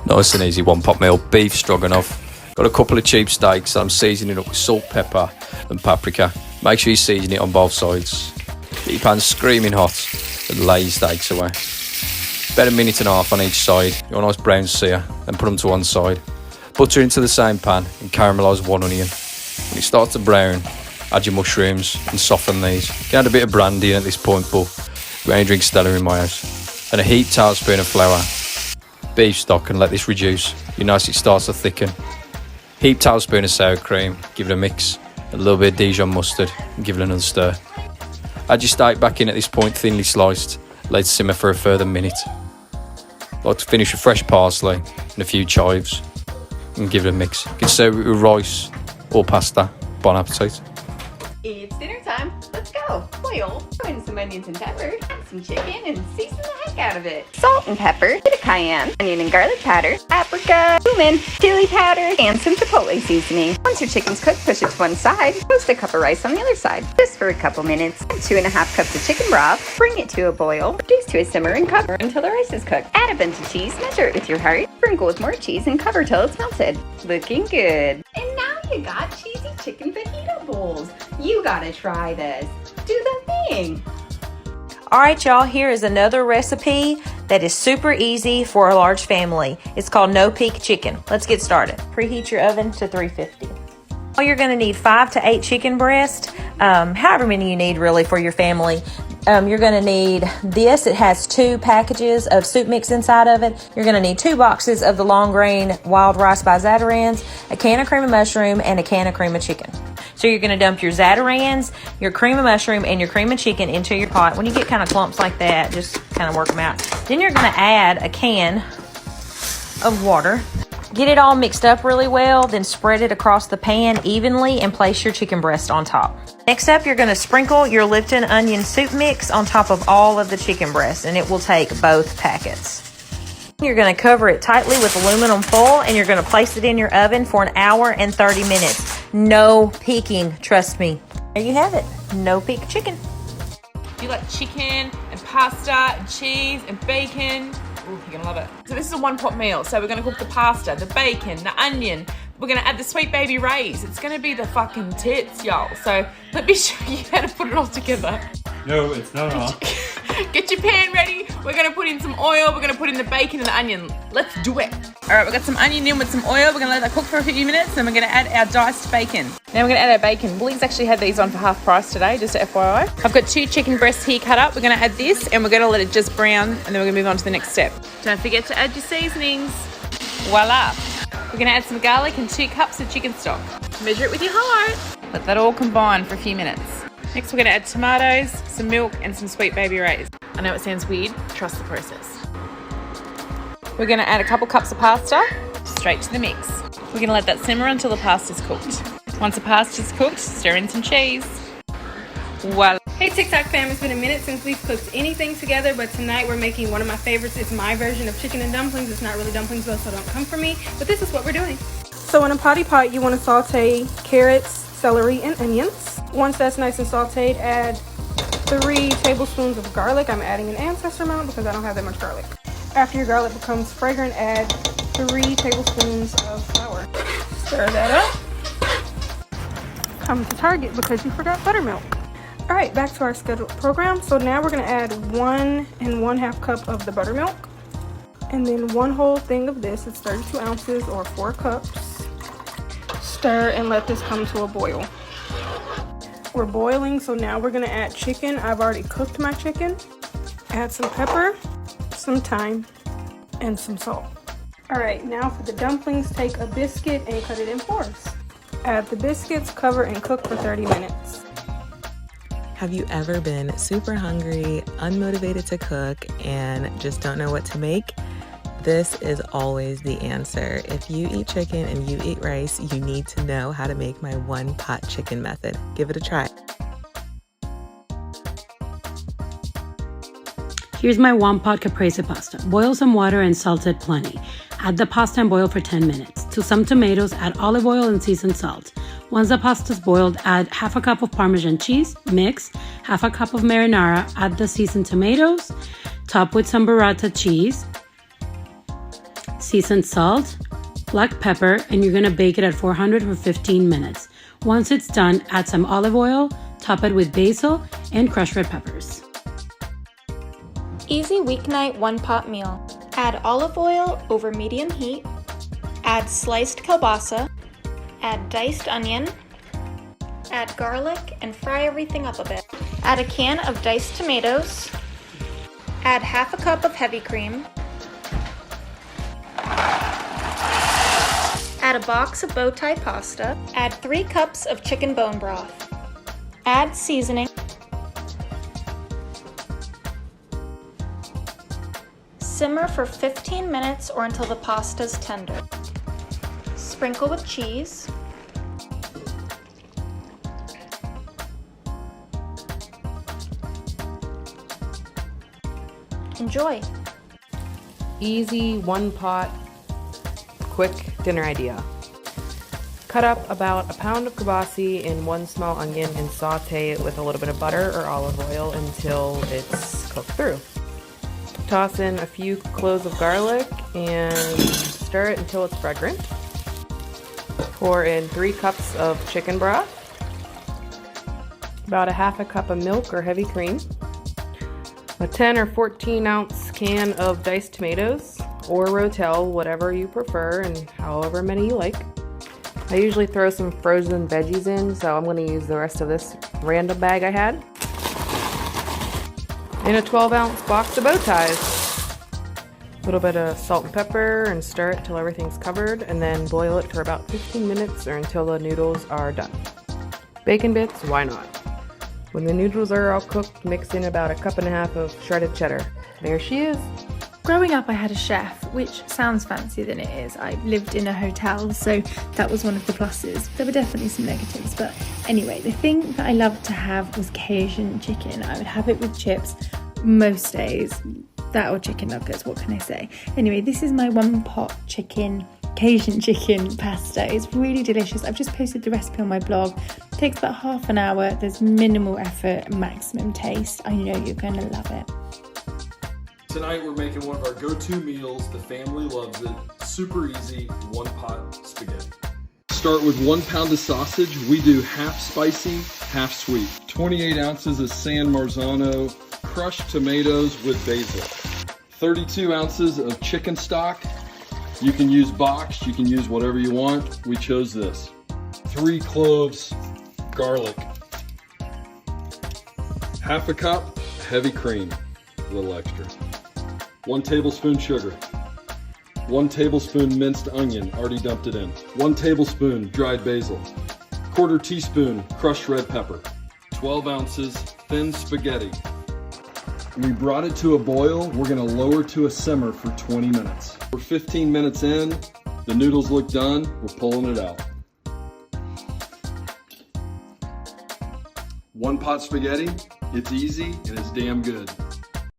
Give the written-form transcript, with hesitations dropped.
Nice and easy one pot meal, beef stroganoff. Got a couple of cheap steaks that I'm seasoning up with salt, pepper and paprika. Make sure you season it on both sides. Get your pan screaming hot and lay your steaks away. About a minute and a half on each side. You want a nice brown sear, then put them to one side. Butter into the same pan and caramelise one onion. When it starts to brown, add your mushrooms and soften these. You can add a bit of brandy in at this point, but we only drink Stella in my house. And a heaped tablespoon of flour. Beef stock, and let this reduce. You notice it starts to thicken. Heaped tablespoon of sour cream, give it a mix. A little bit of Dijon mustard and give it another stir. Add your steak back in at this point, thinly sliced. Let it simmer for a further minute. Like to finish with fresh parsley and a few chives and give it a mix. You can serve it with rice or pasta. Bon appetit. It's dinner time. Let's go. Boil. Throw in some onions and pepper. Add some chicken and season the heck out of it. Salt and pepper. Bit of cayenne. Onion and garlic powder. Paprika. Cumin. Chili powder. And some chipotle seasoning. Once your chicken's cooked, push it to one side. Roast a cup of rice on the other side. Just for a couple minutes. Add 2.5 cups of chicken broth. Bring it to a boil. Reduce to a simmer and cover until the rice is cooked. Add a bunch of cheese. Measure it with your heart. Sprinkle with more cheese and cover till it's melted. Looking good. And now you got cheesy chicken fajita bowls. You gotta try this. Do the thing. All right, y'all, here is another recipe that is super easy for a large family. It's called no peak chicken. Let's get started. Preheat your oven to 350. Well, you're gonna need 5 to 8 chicken breasts, however many you need really for your family. You're gonna need this. It has 2 packages of soup mix inside of it. You're gonna need 2 boxes of the long grain wild rice by Zatarain's, a can of cream of mushroom, and a can of cream of chicken. So you're gonna dump your Zatarain's, your cream of mushroom, and your cream of chicken into your pot. When you get kind of clumps like that, just kind of work them out. Then you're gonna add a can of water. Get it all mixed up really well, then spread it across the pan evenly and place your chicken breast on top. Next up, you're gonna sprinkle your Lipton onion soup mix on top of all of the chicken breast, and it will take both packets. You're gonna cover it tightly with aluminum foil, and you're gonna place it in your oven for 1 hour and 30 minutes. No peeking, trust me. There you have it, no peak chicken. You like chicken and pasta and cheese and bacon. Ooh, you're gonna love it. So this is a 1 pot meal. So we're gonna cook the pasta, the bacon, the onion. We're gonna add the sweet baby rays. It's gonna be the fucking tits, y'all. So let me show you how to put it all together. No, it's not all. Get your pan ready. We're gonna put in some oil. We're gonna put in the bacon and the onion. Let's do it. All right, we've got some onion in with some oil. We're gonna let that cook for a few minutes, and we're gonna add our diced bacon. Now we're gonna add our bacon. Woolies actually had these on for half price today, just FYI. I've got 2 chicken breasts here cut up. We're gonna add this, and we're gonna let it just brown, and then we're gonna move on to the next step. Don't forget to add your seasonings. Voila. We're gonna add some garlic and 2 cups of chicken stock. Measure it with your heart. Let that all combine for a few minutes. Next, we're gonna add tomatoes, some milk, and some sweet baby rays. I know it sounds weird, trust the process. We're gonna add a couple cups of pasta straight to the mix. We're gonna let that simmer until the pasta's cooked. Once the pasta's cooked, stir in some cheese. Voila. Hey TikTok fam, it's been a minute since we've cooked anything together, but tonight we're making one of my favorites. It's my version of chicken and dumplings. It's not really dumplings though, so don't come for me, but this is what we're doing. So in a potty pot, you want to saute carrots, celery, and onions. Once that's nice and sauteed, add 3 tablespoons of garlic. I'm adding an ancestor amount because I don't have that much garlic. After your garlic becomes fragrant, add 3 tablespoons of flour. Stir that up. Come to Target because you forgot buttermilk. All right, back to our scheduled program. So now we're gonna add 1 1/2 cup of the buttermilk, and then 1 whole thing of this. It's 32 ounces or 4 cups. Stir and let this come to a boil. We're boiling, so now we're gonna add chicken. I've already cooked my chicken. Add some pepper, some thyme, and some salt. All right, now for the dumplings, take a biscuit and cut it in 4s. Add the biscuits, cover, and cook for 30 minutes. Have you ever been super hungry, unmotivated to cook, and just don't know what to make? This is always the answer. If you eat chicken and you eat rice, you need to know how to make my 1 pot chicken method. Give it a try. Here's my 1 pot caprese pasta. Boil some water and salt it plenty. Add the pasta and boil for 10 minutes. To some tomatoes, add olive oil and seasoned salt. Once the pasta is boiled, add 1/2 cup of Parmesan cheese, mix, 1/2 cup of marinara, add the seasoned tomatoes, top with some burrata cheese, seasoned salt, black pepper, and you're gonna bake it at 400 for 15 minutes. Once it's done, add some olive oil, top it with basil and crushed red peppers. Easy weeknight one-pot meal. Add olive oil over medium heat. Add sliced kielbasa. Add diced onion. Add garlic and fry everything up a bit. Add a can of diced tomatoes. Add half a cup of heavy cream. Add a box of bow tie pasta. Add 3 cups of chicken bone broth. Add seasoning. Simmer for 15 minutes or until the pasta is tender. Sprinkle with cheese. Enjoy. Easy, one pot, quick dinner idea. Cut up about a pound of kielbasa in 1 small onion and saute it with a little bit of butter or olive oil until it's cooked through. Toss in a few cloves of garlic and stir it until it's fragrant. Pour in 3 cups of chicken broth, about a half a cup of milk or heavy cream, a 10 or 14 ounce can of diced tomatoes or rotel, whatever you prefer and however many you like. I usually throw some frozen veggies in, so I'm going to use the rest of this random bag I had. In a 12-ounce box of bow ties. A little bit of salt and pepper and stir it till everything's covered, and then boil it for about 15 minutes or until the noodles are done. Bacon bits, why not? When the noodles are all cooked, mix in about a cup and a half of shredded cheddar. There she is. Growing up, I had a chef, which sounds fancier than it is. I lived in a hotel, so that was one of the pluses. There were definitely some negatives, but anyway, the thing that I loved to have was Cajun chicken. I would have it with chips most days. That or chicken nuggets, what can I say? Anyway, this is my one pot chicken, Cajun chicken pasta. It's really delicious. I've just posted the recipe on my blog. It takes about half an hour. There's minimal effort, maximum taste. I know you're gonna love it. Tonight we're making one of our go-to meals. The family loves it. Super easy, one pot spaghetti. Start with 1 pound of sausage. We do half spicy, half sweet. 28 ounces of San Marzano, crushed tomatoes with basil. 32 ounces of chicken stock. You can use boxed, you can use whatever you want. We chose this. 3 cloves garlic. Half a cup heavy cream, a little extra. 1 tablespoon sugar. 1 tablespoon minced onion, already dumped it in. 1 tablespoon dried basil. 1/4 teaspoon crushed red pepper. 12 ounces thin spaghetti. We brought it to a boil. We're gonna lower to a simmer for 20 minutes. We're 15 minutes in. The noodles look done. We're pulling it out. 1 pot spaghetti. It's easy and it's damn good.